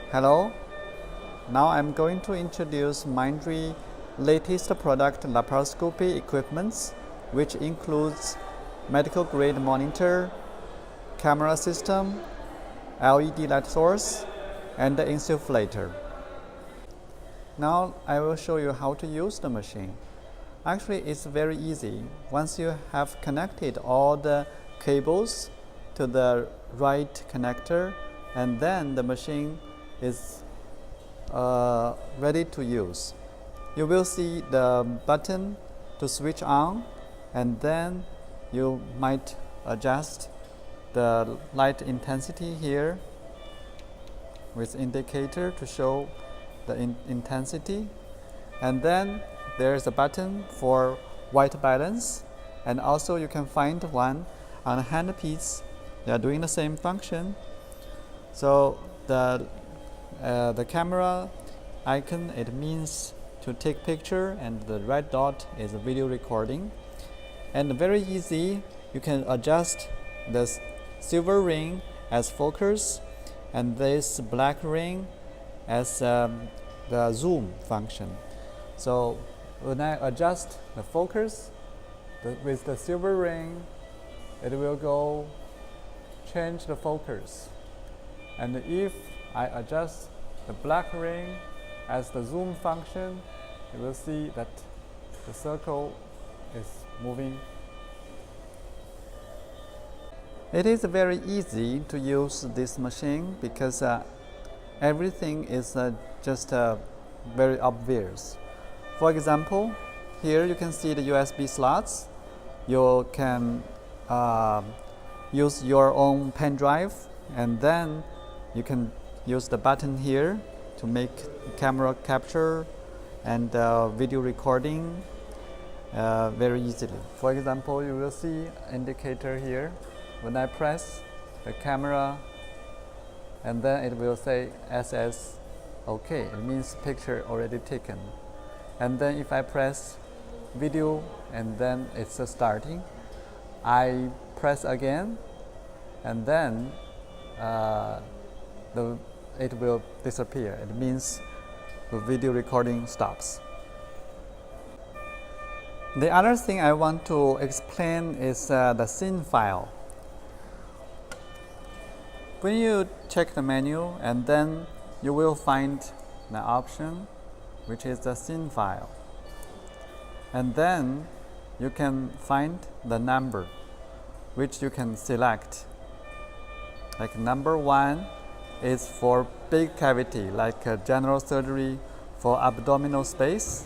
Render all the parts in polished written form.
Hello, now I'm going to introduce Mindray latest product laparoscopy equipments, which includes medical grade monitor, camera system, LED light source, and the insufflator. Now I will show you how to use the machine. Actually, it's very easy. Once you have connected all the cables to the right connector, and then the machine is ready to use. You will see the button to switch on, and then you might adjust the light intensity here with indicator to show the intensity, and then there's a button for white balance, and also you can find one on a handpiece. They are doing the same function. So the camera icon, it means to take picture, and the red dot is a video recording. And very easy, you can adjust this silver ring as focus and this black ring as the zoom function. So when I adjust the focus with the silver ring, it will change the focus. And if I adjust the black ring as the zoom function, you will see that the circle is moving. It is very easy to use this machine because everything is just very obvious. For example, here you can see the USB slots. You can use your own pen drive, and then you can use the button here to make camera capture and video recording very easily. For example, you will see indicator here. When I press the camera, and then it will say SS OK. It means picture already taken. And then if I press video, and then it's starting, I press again, and then it will disappear. It means the video recording stops. The other thing I want to explain is the scene file. When you check the menu, and then you will find the option which is the scene file. And then you can find the number which you can select. Like number 1 is for big cavity, like general surgery for abdominal space.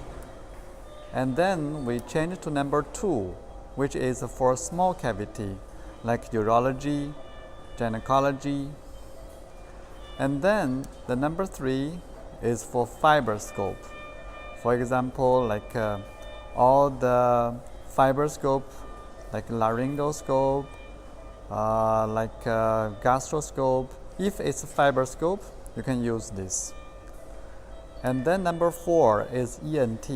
And then we change to number 2, which is for small cavity, like urology, gynecology. And then the number 3 is for fiber scope. For example, like all the fiber scope, like laryngoscope, like gastroscope. If it's a fiber scope, you can use this. And then number 4 is ENT.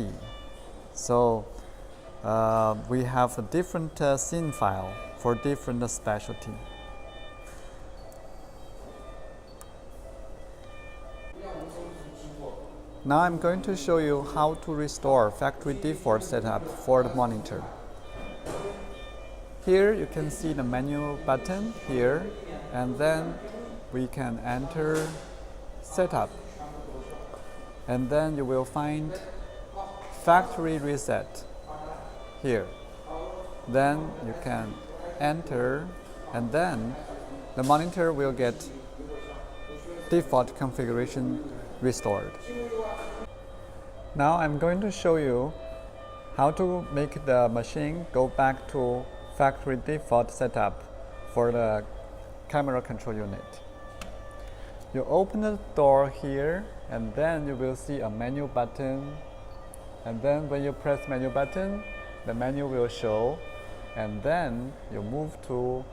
So we have a different scene file for different specialty. Now I'm going to show you how to restore factory default setup for the monitor. Here you can see the menu button here, and then we can enter setup, and then you will find factory reset here. Then you can enter, and then the monitor will get default configuration restored. Now I'm going to show you how to make the machine go back to factory default setup for the camera control unit. You open the door here, and then you will see a menu button, and then when you press menu button, the menu will show, and then you move to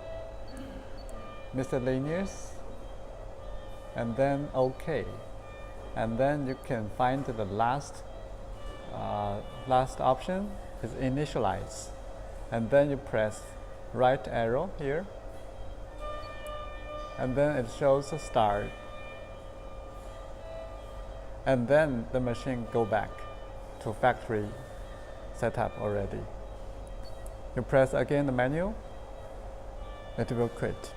miscellaneous, and then OK. And then you can find the last option is initialize, and then you press right arrow here, and then it shows a start. and then the machine go back to factory setup already. You press again the menu, it will quit.